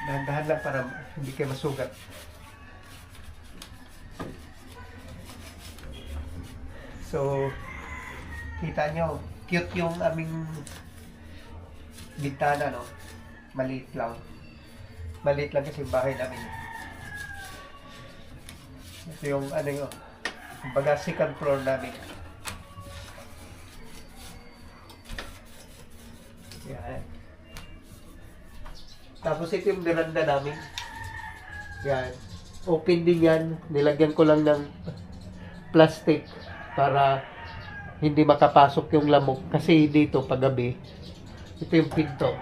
Dahan-dahan lang para hindi kayo masugat. So, kita nyo, cute yung aming bintana, no? Maliit lang. Maliit lang kasi yung bahay namin. Ito yung ano yun, kumbaga second floor namin. Yan. Tapos ito yung veranda namin. Yan. Open din yan. Nilagyan ko lang ng plastic para hindi makapasok yung lamok. Kasi dito paggabi, ito yung pinto.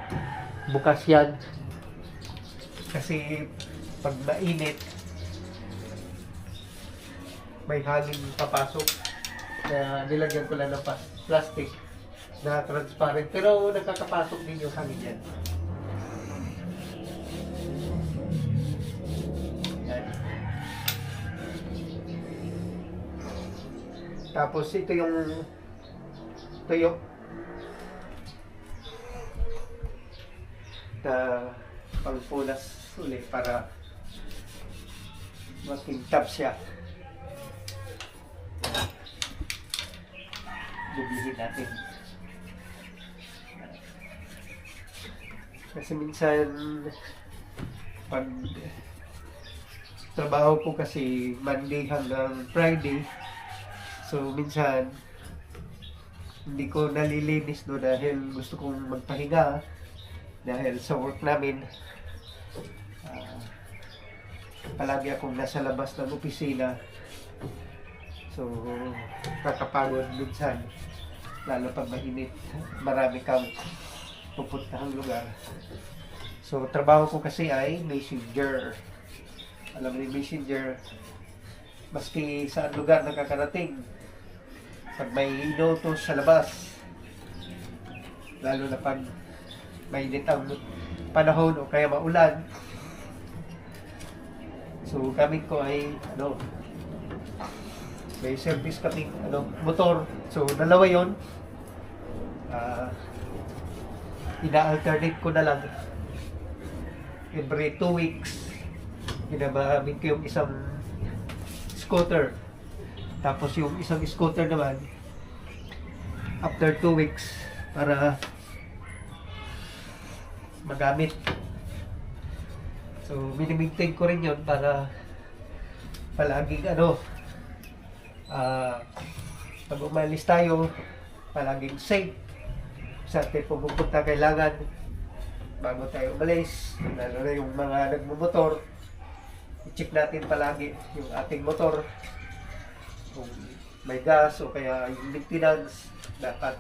Bukas yan. Kasi pag mainit, may hangin papasok. Kaya nilagyan ko lang ng plastic na transparent. Pero nakakapasok din yung hangin yan. Yan. Tapos ito yung tuyo na pangpunas ulit para makintab siya. Bublihin natin. Kasi minsan pag trabaho ko kasi Monday hanggang Friday, so minsan hindi ko nalilinis doon dahil gusto kong magpahinga dahil sa work namin. Palagi akong nasa labas ng opisina, so kakapagod minsan, lalo pag mainit, marami kang pupuntahang lugar. So trabaho ko kasi ay messenger. Alam mo yung messenger, maski saan lugar nakakarating, pag may inutos sa labas, lalo na pag mainit ang panahon o kaya maulan, so gamit ko ay may service kaming motor. So dalawa yon. Ina-alternate ko na lang every 2 weeks. Ginagamit ko yung isang scooter, tapos yung isang scooter naman after 2 weeks para magamit. So mini-maintain ko rin yun para palaging pag umalis tayo, palaging safe. Sa atin pupunta kailangan bago tayo umalis, lalo na yung mga nagmumotor, i-check natin palagi yung ating motor kung may gas o kaya yung maintenance dapat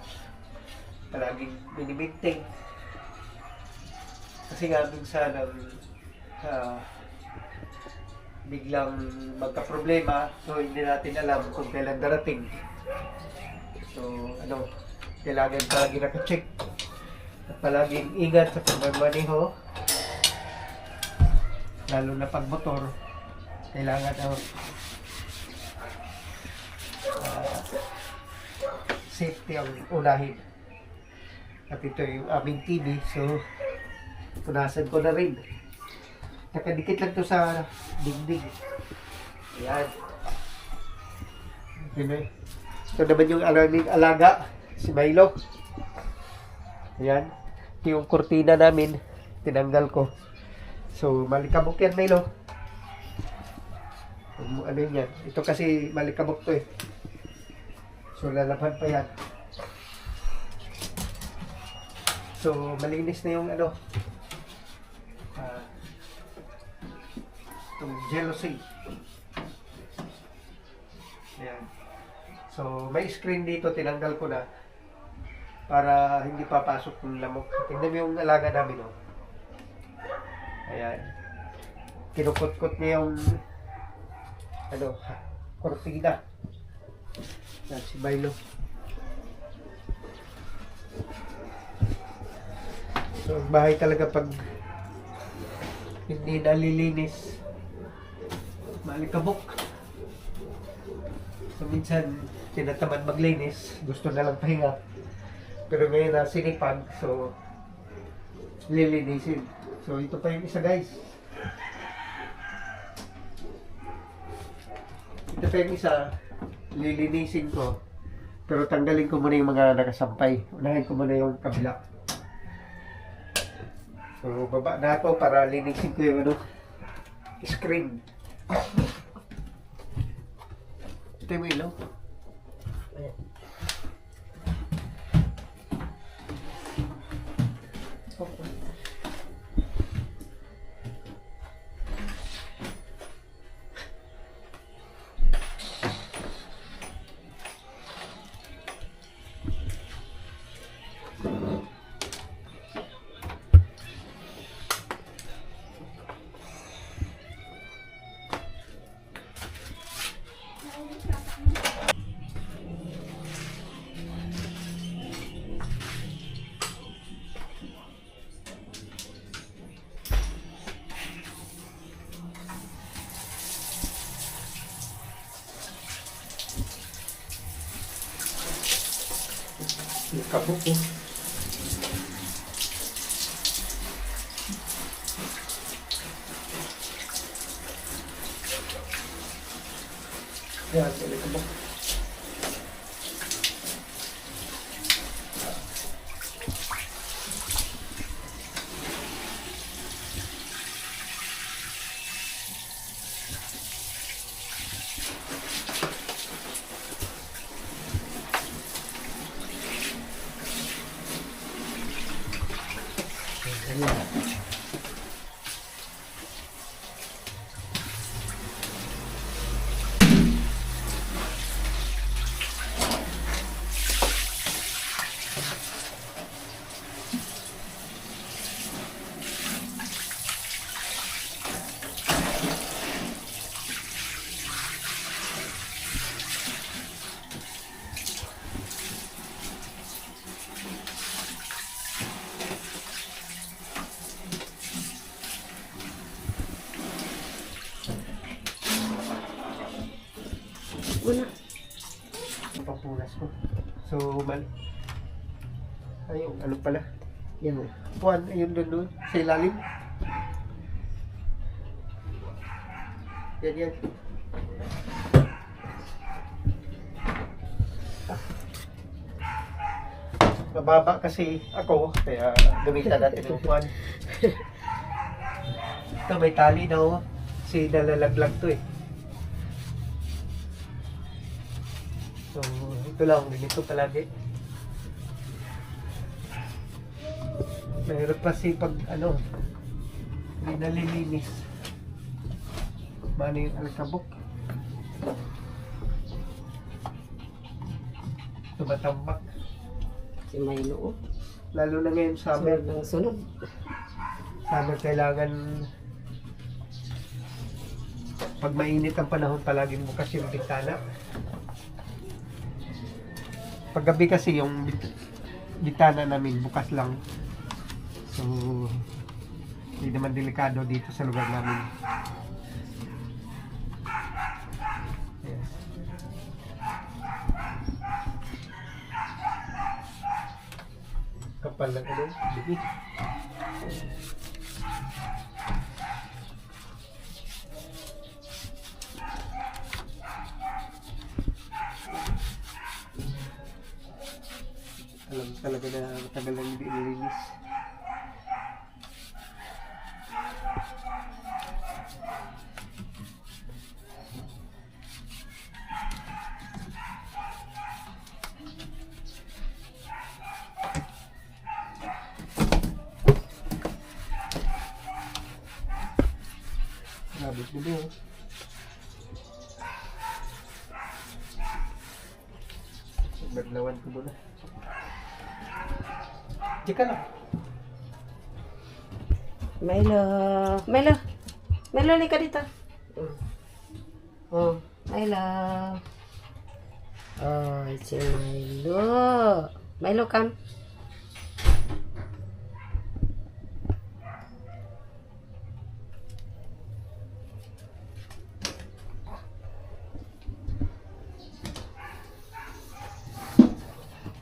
palaging mini-maintain. Kasi nga minsan biglang magka-problema, so hindi natin alam kung kailan darating. So kailangan palagi naka-check at palaging ingat sa pagmamaneho, lalo na pag motor. Kailangan safety ang unahin. At ito yung aming TV, so punasan ko na rin. Nakadikit lang to sa dingding. Ayan. Ito naman yung aming alaga, si Milo. Ayan. Ito yung kurtina namin, tinanggal ko. So malikabok yan, Milo. Ano yun yan? Ito kasi malikabok to eh. So lalaban pa yan. So malinis na yung itong jealousy. Ayan. So may screen dito, tinanggal ko na para hindi papasok yung lamok. Tingnan mo yung alaga namin, oh. Ayan. Kinukot-kot niya yung kortina. Yan si Milo. So bahay talaga pag hindi nalilinis, malikabok. So minsan tinatamad maglinis, gusto na lang pahinga. Pero ngayon na sinipag, so lilinisin. So, ito pa yung isa, guys. Ito pa yung isa. Lilinisin ko. Pero tanggalin ko muna yung mga nakasampay. Unahin ko muna yung kabila. So, baba na ako para linisin ko yung screen. Ito yung ilaw. Kabuk po. Yan, ulit kabuk. Una. Pampunas ko. So, ayun, ano pala? Yan o. Puan, ayun doon sa ilalim. Yan. Mababa kasi ako, kaya gamitan natin yung puan. Ito, may tali daw. Kasi nalalaglag to eh. So, ito lang, ganito palagi. Mahirap kasi pag hindi nalilinis. Mano yung alikabok. Tumatambak. Si Milo. Lalo na ngayon summer. Sunod. Summer kailangan pag mainit ang panahon palaging bukas yung bintana. Paggabi kasi yung bintana namin bukas lang. So, hindi naman delikado dito sa lugar namin. Ayan. Kapal lang bibig. Alam talaga na matagal lang hindi nilinis. Labis na ba? Baglawan ko muna. Chika lang. Milo. Milo, lika dito. Oh, Milo. Oh, si Milo. Milo, come.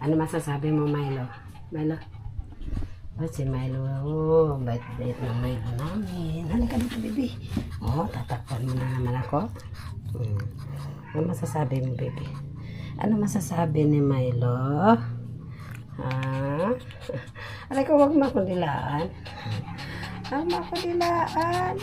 Ano masasabi mo, Milo? Milo? Oh, si Milo, oh, bait-bait ng Milo namin. Halika dito, baby. Oh, tatakpan mo na naman ako. Ano masasabi mo, baby? Ano masasabi ni Milo? Ha? Alay ko, huwag mo akong dilaan. Huwag mo akong dilaan.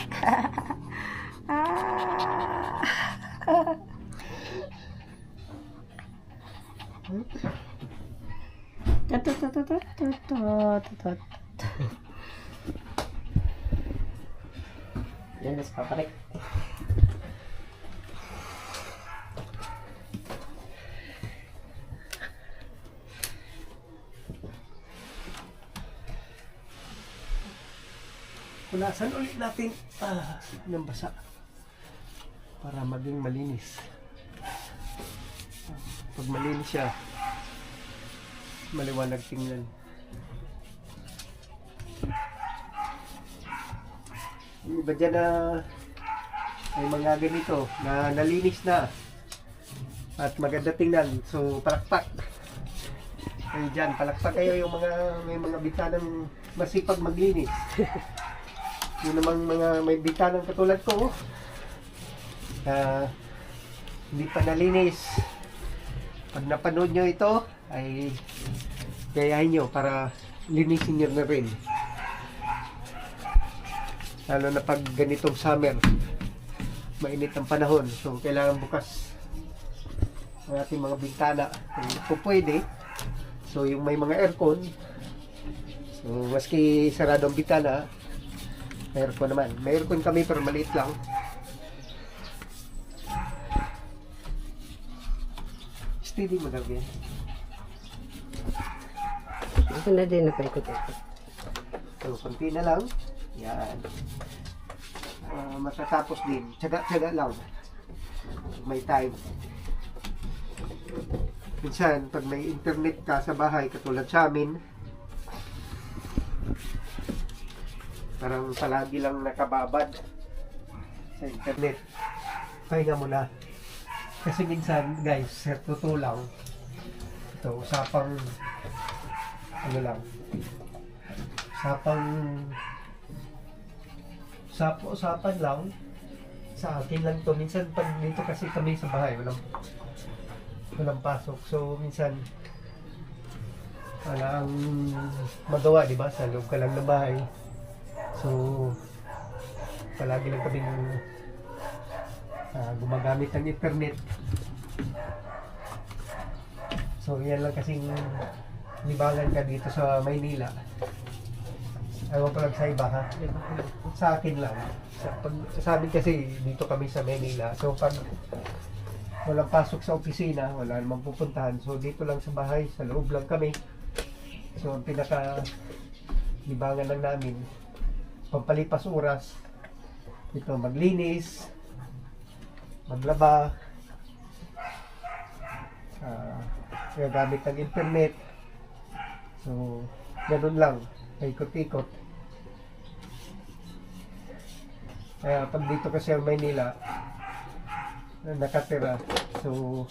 Yan, mas paparik. Punasan ulit natin ng basa para maging malinis. Pag malinis siya, maliwanag tingnan. Yung iba dyan na may mga ganito na nalinis na at maganda tingnan, so palakpak kayo dyan, palakpak kayo yung mga may mga bitanang masipag maglinis. Yung namang mga may bitanang katulad ko hindi pa nalinis, pag napanood nyo ito ay gayahin nyo para linisin nyo na rin, lalo na pag ganitong summer, mainit ang panahon, so kailangan bukas ang ating mga bintana kung pwede. So yung may mga aircon, so maski sarado ang bintana, may aircon naman. May aircon kami pero maliit lang. Steady mo daw yan. Ito na din, napaikot-ikot. So, konti na lang. Yan. Matatapos din. Tsaga-tsaga lang. May time. Minsan, pag may internet ka sa bahay, katulad sa amin, parang palagi lang nakababad sa internet. Pahinga mo na. Kasi minsan, guys, totoo lang. Ito, usapang ano lang. Usapan lang. Sa akin lang to. Minsan, pag dito kasi kami sa bahay, walang pasok. So, minsan, wala ang magawa, di ba? Sa loob ka lang ng bahay. So, palagi lang kaming gumagamit ng internet. So, yan lang kasing libangan ka dito sa Maynila. Ewan ko lang sa iba, ha? Sa akin lang. Sa amin kasi, dito kami sa Maynila. So, pag walang pasok sa opisina, wala namang pupuntahan. So, dito lang sa bahay, sa loob lang kami. So, ang pinaka libangan lang namin, pampalipas oras, ito maglinis, maglaba, gagamit ng internet. So, ganun lang, paikot-ikot. Kaya pag dito kasi ang Maynila, nakatira, so,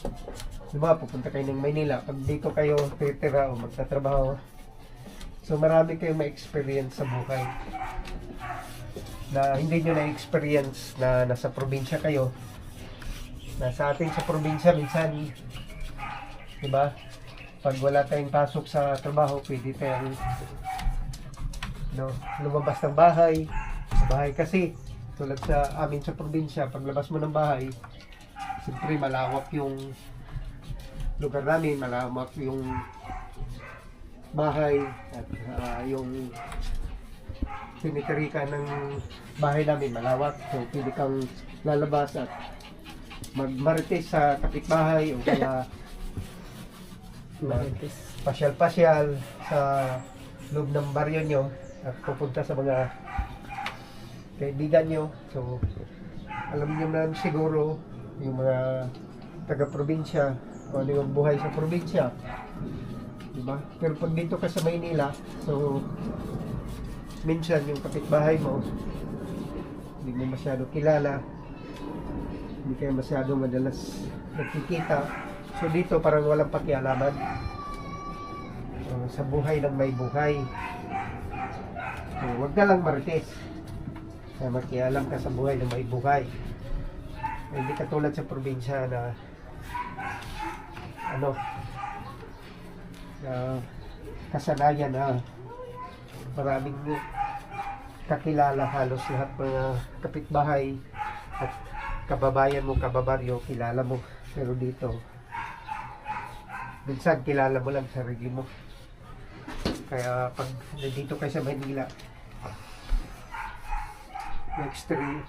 diba, pupunta kayo ng Maynila, pag dito kayo titira o magtatrabaho, so marami kayong ma-experience sa buhay na hindi nyo na-experience na nasa probinsya kayo. Nasa atin sa probinsya minsan, diba, pag wala tayong pasok sa trabaho, pwede tayong lumabas ng bahay. Sa bahay kasi, tulad sa amin sa probinsya, paglabas mo ng bahay, siyempre malawak yung lugar namin, malawak yung bahay at yung siniterikan ng bahay namin malawak, so pwede kang lalabas at magmarites sa kapitbahay o kaya pasyal-pasyal sa loob ng baryo nyo at pupunta sa mga kaibigan nyo. So alam nyo naman siguro yung mga taga-probinsya o ano yung buhay sa probinsya, diba? Pero pag dito ka sa Maynila, so minsan yung kapitbahay mo hindi mo masyado kilala, hindi kayo masyado madalas nagkikita. So dito parang walang pakialaman sa buhay ng may buhay. Huwag ka lang marites. Na makialam ka sa buhay na may buhay. Hindi katulad sa probinsya na ano, kasanayan na maraming kakilala, halos lahat mga kapitbahay at kababayan mo, kababaryo, kilala mo. Pero dito, minsan kilala mo lang sarili mo. Kaya pag nandito kayo sa Manila,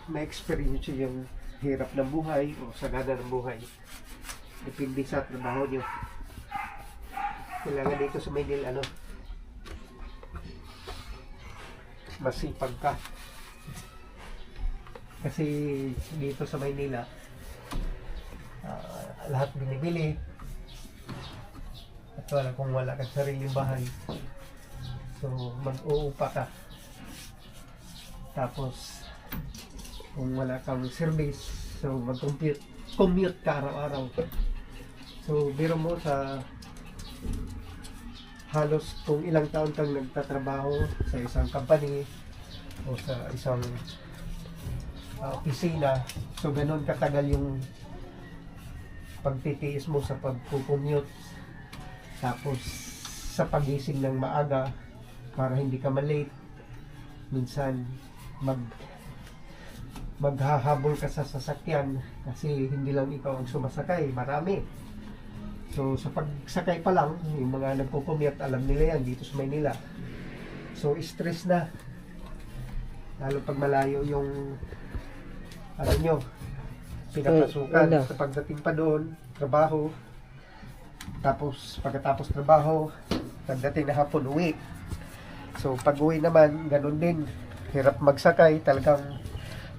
na-experience yung hirap ng buhay o sagana ng buhay. Depende sa trabaho nyo. Kailangan dito sa Manila, ano, masipag ka. Kasi dito sa Maynila, lahat binibili. At wala kung wala kang sariling bahay. So, mag-uupa ka. Tapos, kung wala kang service, so mag-commute ka araw-araw. So, biro mo sa halos kung ilang taon kang nagtatrabaho sa isang company o sa isang opisina, so ganun katagal yung pagtitiis mo sa pag-commute, tapos sa pagising ng maaga para hindi ka malate. Minsan maghahabol ka sa sasakyan kasi hindi lang ikaw ang sumasakay, marami. So sa pagsakay pa lang, yung mga nagko-commute, alam nila yan dito sa Maynila. So stress na, lalo pag malayo yung alam nyo, pinapasukan. Sa pagdating pa doon, trabaho, tapos pagkatapos trabaho, pagdating na hapon, uwi. So pag uwi naman, ganun din, hirap magsakay, talagang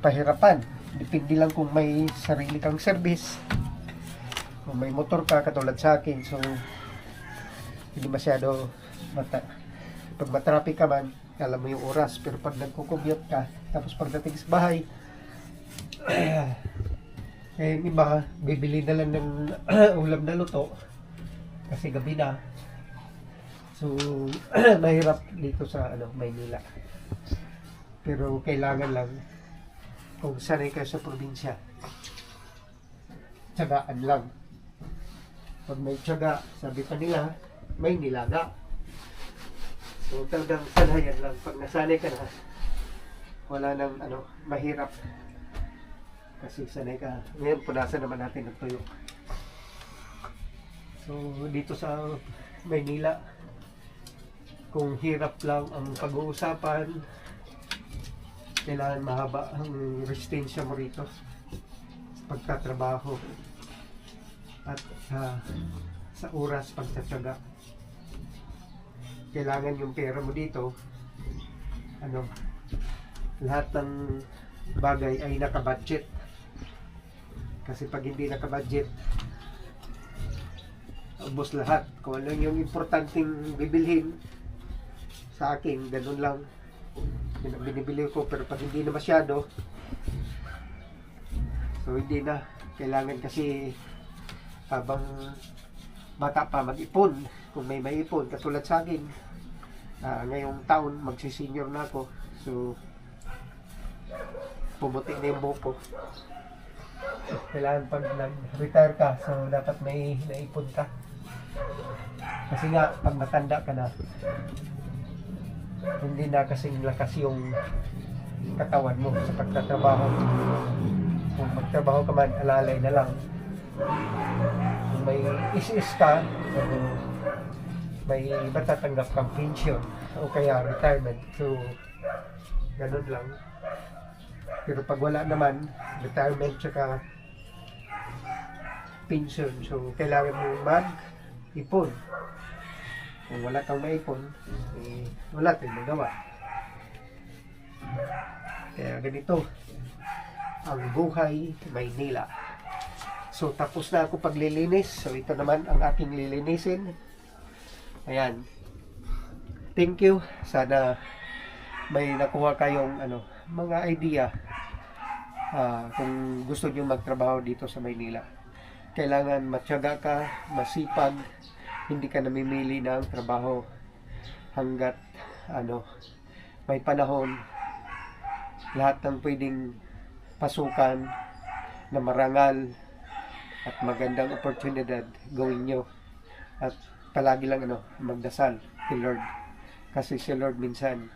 pahirapan. Depende lang kung may sarili kang service, kung may motor ka katulad sa akin. So hindi masyado pag matraffic ka man, alam mo yung oras. Pero pag nagko-commute ka, tapos pagdating sa bahay, eh iba, bibili na lang ng ulam na luto kasi gabi na. So mahirap dito sa Maynila. Pero kailangan lang, kung sanay ka sa probinsya, tiyagaan lang. Pag may tiyaga, sabi pa nila, may nilaga. So talagang sanayan lang. Pag nasanay ka na, wala nang mahirap. Kasi sanay ka. Ngayon, punasan naman natin ng tuyo. So dito sa Maynila, kung hirap lang ang pag-uusapan, kailangan mahaba ang resistensya mo rito sa pagtatrabaho at sa oras pagtatsaga. Kailangan yung pera mo dito, lahat ng bagay ay nakabudget. Kasi pag hindi nakabudget, ubos lahat. Kung ano yung importanteng bibilhin, sa akin, ganun lang. Yun ang binibili ko. Pero pag hindi na masyado, so hindi na. Kailangan kasi habang bata pa, mag-ipon. Kung may maipon, katulad sa akin, ngayong taon, magsisenior na ako. So, pumuti na yung buhok ko. Kailangan pag nag-retire ka, so dapat may naipon ka. Kasi nga, pag matanda ka na, hindi na kasing lakas yung katawan mo sa pagtatrabaho. Kung magtrabaho ka man, alalay na lang. Kung may is ka, may matatanggap kang pension o kaya retirement. So, ganun lang. Pero pag wala naman, retirement tsaka pension. So, kailangan mo mag-ipon. Kung wala kang maipon, wala tayong magawa. Kaya ganito ang buhay Maynila. So tapos na ako paglilinis. So ito naman ang aking lilinisin. Ayan. Thank you. Sana may nakuha kayong mga idea kung gusto niyo magtrabaho dito sa Maynila. Kailangan matyaga ka, masipag, hindi ka namimili ng trabaho hanggat may panahon, lahat ng pwedeng pasukan na marangal at magandang oportunidad, gawin nyo. At palagi lang magdasal kay Lord. Kasi si Lord minsan,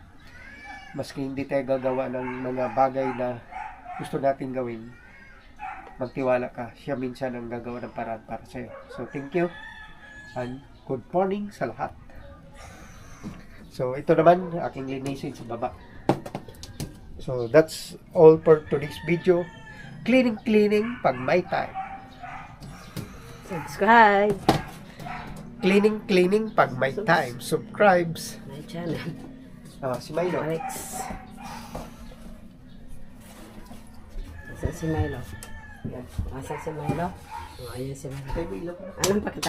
maski hindi tayo gagawa ng mga bagay na gusto natin gawin, magtiwala ka, siya minsan ang gagawa ng paraan para sa'yo. So thank you and good morning sa lahat. So ito naman aking linisin sa baba. So that's all for today's video. Cleaning pag may time. Subscribe Cleaning pag may time. Subscribes. my channel. Si Milo. Alex. Asan si Milo? Yan. Asan si Milo? Ayan si Milo. Kay Milo. Anong pakita?